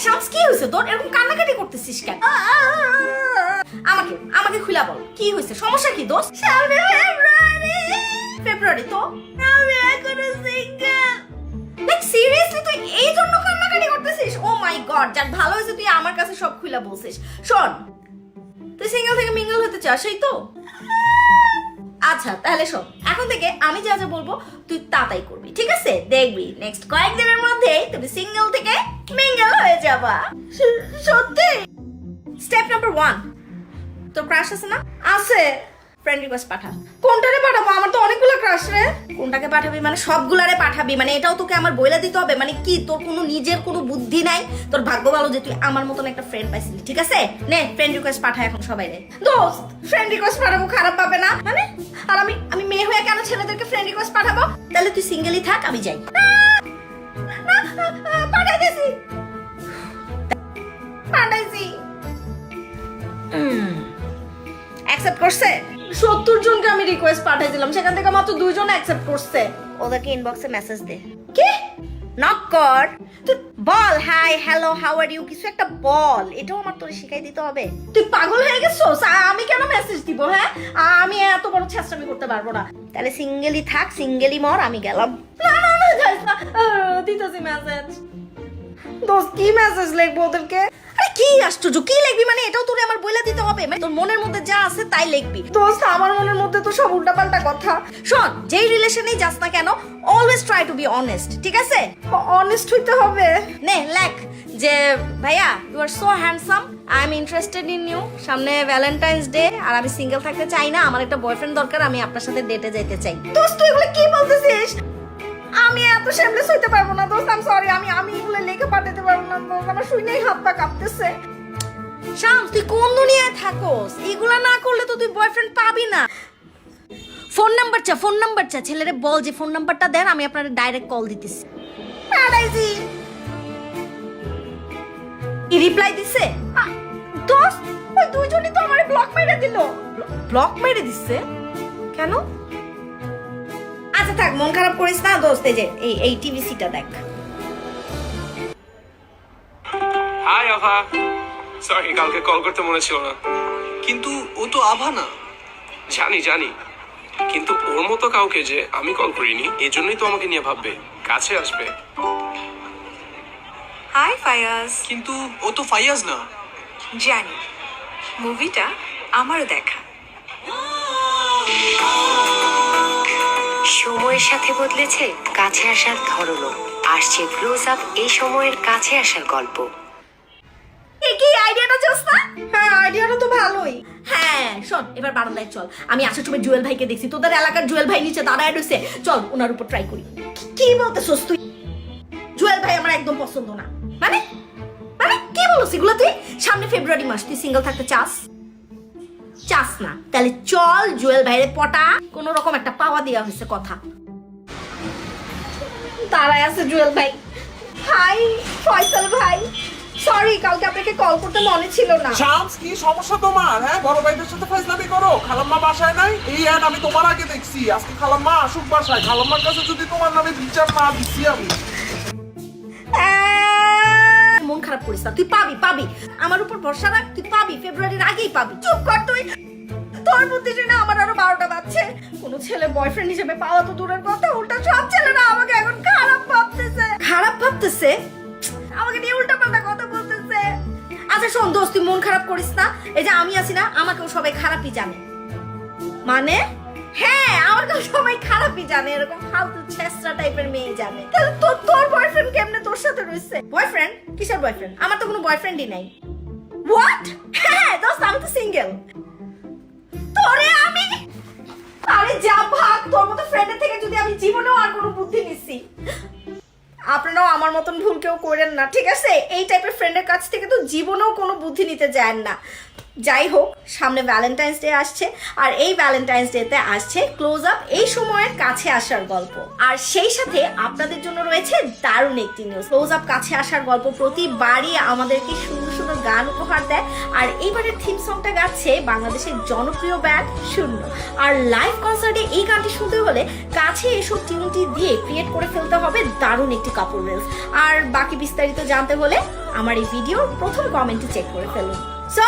শামস কি হয়েছে তোর? এরকম কান্নাকাটি করতেছিস কেন? আমাকে আমাকে খুলা বল, কি হয়েছে? সমস্যা কি দোস্ত? সামনে ফেব্রুয়ারি তো আমি এখনো সিঙ্গেল। লাইক সিরিয়াসলি তুই এই জন্য কান্নাকাটি করতেছিস? ও মাই গড, যাক ভালো হয়েছে তুই আমার কাছে সব খুলা বলছিস। শোন, তুই সিঙ্গেল থেকে মিঙ্গল হতে চাস, এই তো? আচ্ছা তাহলে শোন, এখন থেকে আমি যা যা বলবো তুই তাই করবি, ঠিক আছে? দেখবি নেক্সট কয়েকদিনের মধ্যেই তুমি সিঙ্গেল থেকে মিঙ্গল হয়ে যাবা। সত্যি? স্টেপ নাম্বার 1, তোর ক্রাশ আছে না? আছে। ফ্রেন্ড রিকোয়েস্ট পাঠা। কোনটারে পাঠাবো? আমার তো অনেকগুলো ক্রাশ রে। কোনটাকে পাঠাবি মানে সবগুলারে পাঠাবি? মানে এটাও তোকে আমার বইলা দিতে হবে? মানে কি তোর কোনো নিজের কোনো বুদ্ধি নাই? তোর ভাগ্য ভালো যে তুই আমার মতন একটা ফ্রেন্ড পাইছিলি, ঠিক আছে? নে ফ্রেন্ড রিকোয়েস্ট পাঠা এখন সবাই রে। দোস্ত ফ্রেন্ড রিকোয়েস্ট পাঠাবো খারাপ পাবে না মানে? আর আমি মেয়ে হয়ে কেন ছেলেদেরকে ফ্রেন্ড রিকোয়েস্ট পাঠাবো? তাহলে তুই সিঙ্গেলই থাক, আমি যাই। পাঠাই দিছি, পাঠাইছি। অ্যাকসেপ্ট করছে? 70 জনকে আমি রিকোয়েস্ট পাঠাইছিলাম, সেখান থেকে মাত্র 2 জন অ্যাকসেপ্ট করছে। ওদেরকে ইনবক্সে মেসেজ দে। কি? নক কর, তুই বল hi hello how are you, কিছু একটা বল। এটাও আমার তোরে শিখাই দিতে হবে? তুই পাগল হয়ে গেছিস? আমি কেন মেসেজ দিব? হ্যাঁ, আমি এত বড় চেষ্টামি করতে পারবো না। তাহলে সিঙ্গেলই থাক, সিঙ্গেলই মর, আমি গেলাম। না না না যাইস না, দিতেছি মেসেজ। দোস্ত কি মেসেজ লিখবো ওদেরকে? আরে কি আশ্চর্য, কি লিখবি মানে? এটাও তোরে আমার বইলা দিতে হবে? মানে তোর মনের মধ্যে যা আছে তাই লিখবি। দোস্ত আমার মনের মধ্যে তো সব উল্টাপাল্টা কথা। শোন, যেই রিলেশনেই যাস না কেন always try to be honest, ঠিক আছে? অনেস্ট হইতে হবে। নে লেখ যে ভাইয়া you are so handsome, I am interested in you, সামনে ভ্যালেন্টাইন্স ডে আর আমি সিঙ্গেল থাকতে চাই না, আমার একটা বয়ফ্রেন্ড দরকার, আমি আপনার সাথে ডেটে যাইতে চাই। দোস্ত তুই এগুলো কি বলতেছিস? আমি এত শেমলেস হইতে পারবো না দোস্ত, আই এম সরি। আমি এগুলো লিখে পাঠাতে পারবো না দোস্ত, আমার শুনেই হাত পা কাঁপতেছে। শামস তুই কোন দুনিয়ায় থাকোস? এগুলা না করলে তো তুই বয়ফ্রেন্ড পাবি না। ফোন নাম্বার চা, ফোন নাম্বার চা। ছেলেরে বল যে ফোন নাম্বারটা দেন, আমি আপনার ডাইরেক্ট কল দিতেছি। পাঠাইছি। কি রিপ্লাই দিছে? দোস্ত ওই দুইজনই তো আমারে ব্লক মেরে দিল। ব্লক মেরে দিছে কেন? আচ্ছা থাক, মন খারাপ করিস না দোস্ত, এই যে এই টিভিসিটা দেখ। হাই আভা, সরি কালকে কল করতে মনে ছিল না। কিন্তু ও তো আভা না। জানি জানি, কিন্তু ওর মতো কাউকে যে আমি কল করিনি, এজন্যই তো আমাকে নিয়ে ভাববে, কাছে আসবে। হাই ফায়াজ। কিন্তু ও তো ফাইয়াজ না। জানি, মুভিটা আমারও দেখা। সময়ের সাথে বদলেছে কাছে আসার ধরনও। আসছে ক্লোজ আপ এই সময়ের কাছে আসার গল্প। কি আইডিয়াটা জোসনা? হ্যাঁ আইডিয়াটা তো ভালোই। হ্যাঁ শোন, এবার বারান্দায় চল। আমি আসার সময় জুয়েল ভাইকে দেখছি, তোদের এলাকার জুয়েল ভাই নিচে দাঁড়ায় রয়েছে, চল ওনার উপর ট্রাই করি। কি বলতেছস তুই? জুয়েল ভাই আমার একদম পছন্দ না। মানে মানে কি বলছিস এগুলো তুই? সামনে ফেব্রুয়ারি মাস, তুই সিঙ্গেল থাকতে চাস? চাস না? তাহলে চল জুয়েল ভাইরে পটা, কোন রকম একটা পাওয়া দেওয়া হয়েছে কথা। দাঁড়ায় আছে জুয়েল ভাই। হাই ফয়সাল ভাই, সরি কালকে আপনাকে কল করতে মনে ছিল না। শামস কি সমস্যা তোমার? হ্যাঁ বড় ভাইদের সাথে ফাইজলামি করো। খালাম্মা বাসায় নাই? এই হ্যাঁ আমি তোমার আগে দেখছি। আজকে খালাম্মা আসুক বাসায়, খালাম্মার কাছে যদি তোমার নামে বিচার না দিচ্ছি আমি। মন খারাপ করিস না, তুই পাবি পাবি, আমার উপর ভরসা রাখ, তুই পাবি, ফেব্রুয়ারির আগেই পাবি। চুপ কর তুই, তোর বুদ্ধি শুনে আমার আরো 12টা বাজছে। কোনো ছেলে বয়ফ্রেন্ড হিসেবে পাওয়া তো দূরের কথা, উল্টা সব ছেলেরা আমাকে এখন খারাপ ভাবতেছে। খারাপ ভাবতেছে? আমাকে নিয়ে উল্টা পাল্টা কথা বলতেছে। আচ্ছা শোন দোস্ত, তুই মন খারাপ করিস না, এই যে আমি আছি না, আমাকেও সবাই খারাপই জানে। মানে হ্যাঁ, আমাকেও সবাই খারাপই জানে, এরকম ফালতু ছেঁচড়া টাইপের মেয়ে জানে। তাহলে তোর বয়ফ্রেন্ড কেমনে তোর সাথে রয়েছে? বয়ফ্রেন্ড? কিসের বয়ফ্রেন্ড? আমার তো কোনো বয়ফ্রেন্ডই নাই। হোয়াট? হ্যাঁ দোস্ত, আমি তো সিঙ্গেল। তোরে আমি, আরে যা ভাগ, তোর মতো ফ্রেন্ডের থেকে যদি আমি জীবনেও আর কোনো বুদ্ধি নিছি। আপনারাও আমার মতন ভুল কেউ করেন না, ঠিক আছে? এই টাইপের ফ্রেন্ডের কাছ থেকে তো জীবনেও কোনো বুদ্ধি নিতে যায় না। যাই হোক, সামনে ভ্যালেন্টাইন্স ডে আসছে, আর এই ভ্যালেন্টাইন্স ডেতে আসছে ক্লোজ আপ এই সময়ের কাছে আসার গল্প। আর সেই সাথে আপনাদের জন্য রয়েছে দারুণ একটি নিউজ। ক্লোজ আপ কাছে আসার গল্প প্রতিবারই আমাদেরকে সুন্দর সুন্দর গান উপহার দেয়, আর এইবারের থিম সংটা গাচ্ছে বাংলাদেশের জনপ্রিয় ব্যান্ড শূন্য। আর লাইভ কনসার্টে এই গানটি শুনতে হলে কাছে এসব টিউনটি দিয়ে ক্রিয়েট করে ফেলতে হবে দারুণ একটি কাপড় রিলস। আর বাকি বিস্তারিত জানতে হলে আমার এই ভিডিওর প্রথম কমেন্টে চেক করে ফেলুন। সো